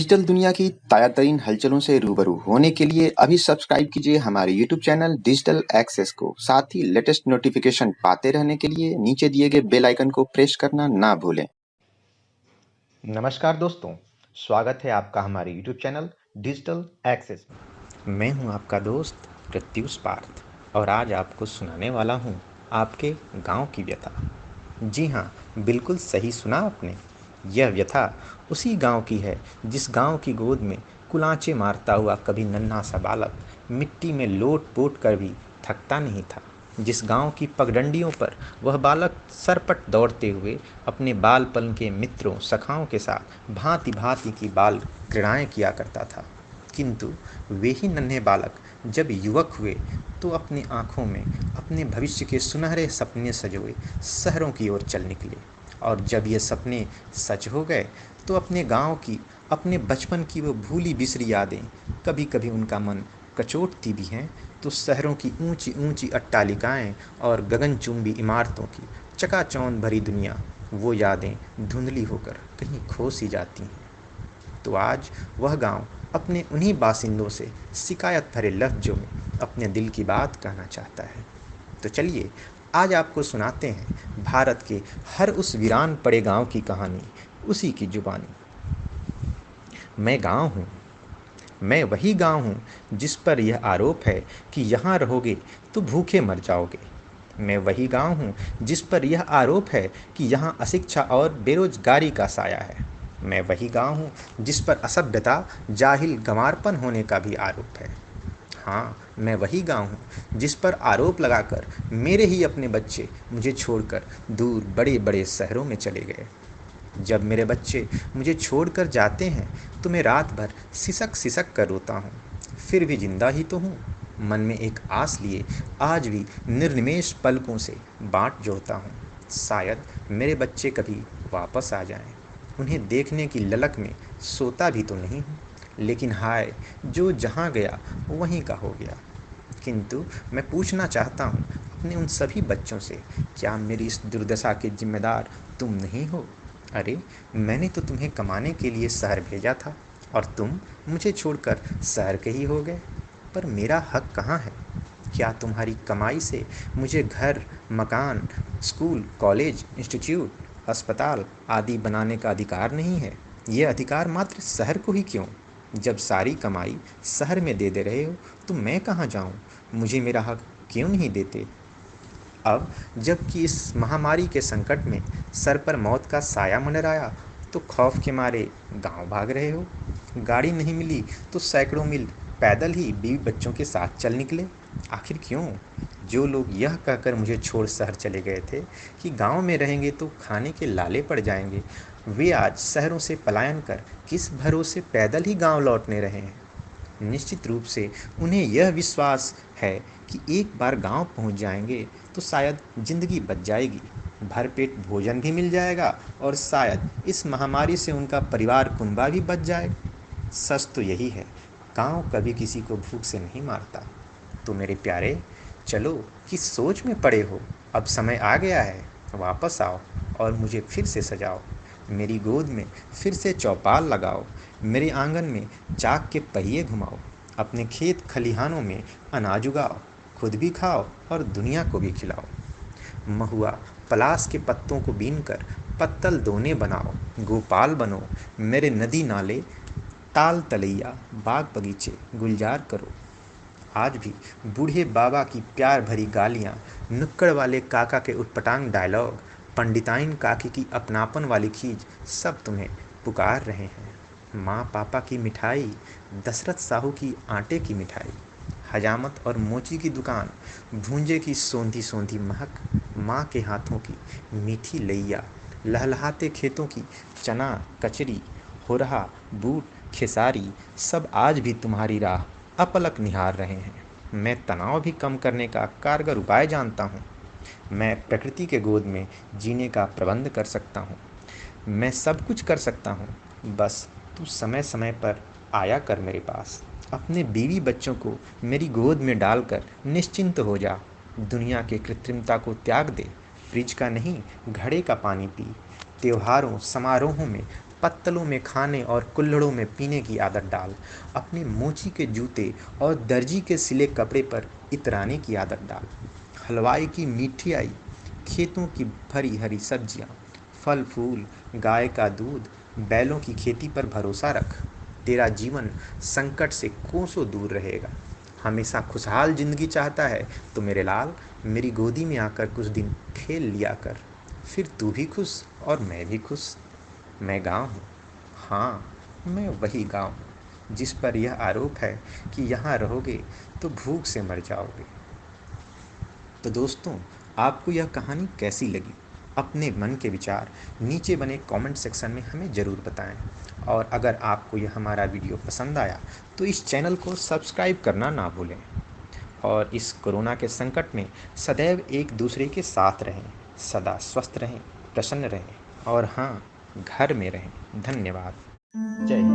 Digital दुनिया की ताज़ा-तरीन हलचलों से रूबरू होने के लिए अभी सब्सक्राइब कीजिए हमारे यूट्यूब चैनल डिजिटल एक्सेस को। साथ ही लेटेस्ट नोटिफिकेशन पाते रहने के लिए नीचे दिए गए बेल आइकन को प्रेस करना ना भूलें। नमस्कार दोस्तों, स्वागत है आपका हमारे YouTube चैनल डिजिटल एक्सेस में। मैं हूं आपका दोस्त प्रत्युष पार्थ और आज आपको सुनाने वाला हूं आपके गांव की व्यथा। जी हां, बिल्कुल सही सुना आपने। यह व्यथा उसी गांव की है जिस गांव की गोद में कुलांचे मारता हुआ कभी नन्हा सा बालक मिट्टी में लोट-पोट कर भी थकता नहीं था। जिस गांव की पगडंडियों पर वह बालक सरपट दौड़ते हुए अपने बालपन के मित्रों सखाओं के साथ भांति-भांति की बाल क्रीड़ाएँ किया करता था। किंतु वे ही नन्हे बालक जब युवक हुए तो अपनी आँखों में अपने भविष्य के सुनहरे सपने सजोए शहरों की ओर चल निकले। और जब ये सपने सच हो गए तो अपने गाँव की, अपने बचपन की वो भूली-बिसरी यादें कभी-कभी उनका मन कचोटती भी हैं तो शहरों की ऊंची-ऊंची अट्टालिकाएं और गगनचुंबी इमारतों की चकाचौंध भरी दुनिया, वो यादें धुंधली होकर कहीं खो सी जाती हैं। तो आज वह गांव अपने उन्हीं बासिंदों से शिकायत भरे लफ्ज़ों में अपने दिल की बात कहना चाहता है। तो चलिए आज आपको सुनाते हैं भारत के हर उस वीरान पड़े गांव की कहानी, उसी की जुबानी। मैं गांव हूँ, मैं वही गांव हूँ जिस पर यह आरोप है कि यहाँ रहोगे तो भूखे मर जाओगे। मैं वही गांव हूँ जिस पर यह आरोप है कि यहाँ अशिक्षा और बेरोजगारी का साया है। मैं वही गांव हूँ जिस पर असभ्यता, जाहिल, गंवारपन होने का भी आरोप है। हाँ, मैं वही गांव हूँ जिस पर आरोप लगाकर मेरे ही अपने बच्चे मुझे छोड़कर दूर बड़े-बड़े शहरों में चले गए। जब मेरे बच्चे मुझे छोड़कर जाते हैं तो मैं रात भर सिसक-सिसक कर रोता हूँ। फिर भी जिंदा ही तो हूँ। मन में एक आस लिए आज भी निर्निमेष पलकों से बाँट जोड़ता हूँ। शायद मेरे बच्चे कभी वापस आ जाएँ। उन्हें देखने की ललक में सोता भी तो नहीं हूँ। लेकिन हाय, जो जहाँ गया वहीं का हो गया। किंतु मैं पूछना चाहता हूँ अपने उन सभी बच्चों से, क्या मेरी इस दुर्दशा के जिम्मेदार तुम नहीं हो? अरे, मैंने तो तुम्हें कमाने के लिए शहर भेजा था और तुम मुझे छोड़कर शहर के ही हो गए। पर मेरा हक कहाँ है? क्या तुम्हारी कमाई से मुझे घर, मकान, स्कूल, कॉलेज, इंस्टीट्यूट, अस्पताल आदि बनाने का अधिकार नहीं है? ये अधिकार मात्र शहर को ही क्यों? जब सारी कमाई शहर में दे रहे हो तो मैं कहाँ जाऊँ? मुझे मेरा हक क्यों नहीं देते? अब जबकि इस महामारी के संकट में सर पर मौत का साया मंडराया तो खौफ के मारे गांव भाग रहे हो। गाड़ी नहीं मिली तो सैकड़ों मील पैदल ही बीवी बच्चों के साथ चल निकले। आखिर क्यों? जो लोग यह कहकर मुझे छोड़ शहर चले गए थे कि गांव में रहेंगे तो खाने के लाले पड़ जाएंगे, वे आज शहरों से पलायन कर किस भरोसे पैदल ही गांव लौटने रहे हैं। निश्चित रूप से उन्हें यह विश्वास है कि एक बार गांव पहुंच जाएंगे तो शायद ज़िंदगी बच जाएगी, भरपेट भोजन भी मिल जाएगा और शायद इस महामारी से उनका परिवार कुनबा भी बच जाए। सच तो यही है, गांव कभी किसी को भूख से नहीं मारता। तो मेरे प्यारे, चलो किस सोच में पड़े हो, अब समय आ गया है, वापस आओ और मुझे फिर से सजाओ। मेरी गोद में फिर से चौपाल लगाओ, मेरे आंगन में चाक के पहिए घुमाओ, अपने खेत खलिहानों में अनाज उगाओ, खुद भी खाओ और दुनिया को भी खिलाओ। महुआ पलाश के पत्तों को बीनकर पत्तल दोने बनाओ, गोपाल बनो, मेरे नदी नाले, ताल तलैया, बाग बगीचे गुलजार करो। आज भी बूढ़े बाबा की प्यार भरी गालियाँ, नुक्कड़ वाले काका के उटपटांग डायलॉग, पंडिताइन काकी की अपनापन वाली खींच सब तुम्हें पुकार रहे हैं। माँ पापा की मिठाई, दशरथ साहू की आटे की मिठाई, हजामत और मोची की दुकान, भूंजे की सोंधी सोंधी महक, माँ के हाथों की मीठी लैया, लहलहाते खेतों की चना कचरी, होरहा, बूट, खेसारी, सब आज भी तुम्हारी राह अपलक निहार रहे हैं। मैं तनाव भी कम करने का कारगर उपाय जानता हूँ। मैं प्रकृति के गोद में जीने का प्रबंध कर सकता हूँ। मैं सब कुछ कर सकता हूँ, बस तू समय समय पर आया कर मेरे पास। अपने बीवी बच्चों को मेरी गोद में डालकर निश्चिंत हो जा। दुनिया के कृत्रिमता को त्याग दे, फ्रिज का नहीं घड़े का पानी पी। त्योहारों समारोहों में पत्तलों में खाने और कुल्हड़ों में पीने की आदत डाल। अपने मोची के जूते और दर्जी के सिले कपड़े पर इतराने की आदत डाल। हलवाई की मिठाई, खेतों की भरी हरी सब्जियां, फल फूल, गाय का दूध, बैलों की खेती पर भरोसा रख। तेरा जीवन संकट से कोसों दूर रहेगा। हमेशा खुशहाल जिंदगी चाहता है तो मेरे लाल, मेरी गोदी में आकर कुछ दिन खेल लिया कर। फिर तू भी खुश और मैं भी खुश। मैं गाँव हूँ, हाँ, मैं वही गाँव हूँ जिस पर यह आरोप है कि यहाँ रहोगे तो भूख से मर जाओगे। तो दोस्तों, आपको यह कहानी कैसी लगी? अपने मन के विचार नीचे बने कमेंट सेक्शन में हमें ज़रूर बताएं। और अगर आपको यह हमारा वीडियो पसंद आया तो इस चैनल को सब्सक्राइब करना ना भूलें। और इस कोरोना के संकट में सदैव एक दूसरे के साथ रहें, सदा स्वस्थ रहें, प्रसन्न रहें और हाँ, घर में रहें। धन्यवाद। जय हिंद।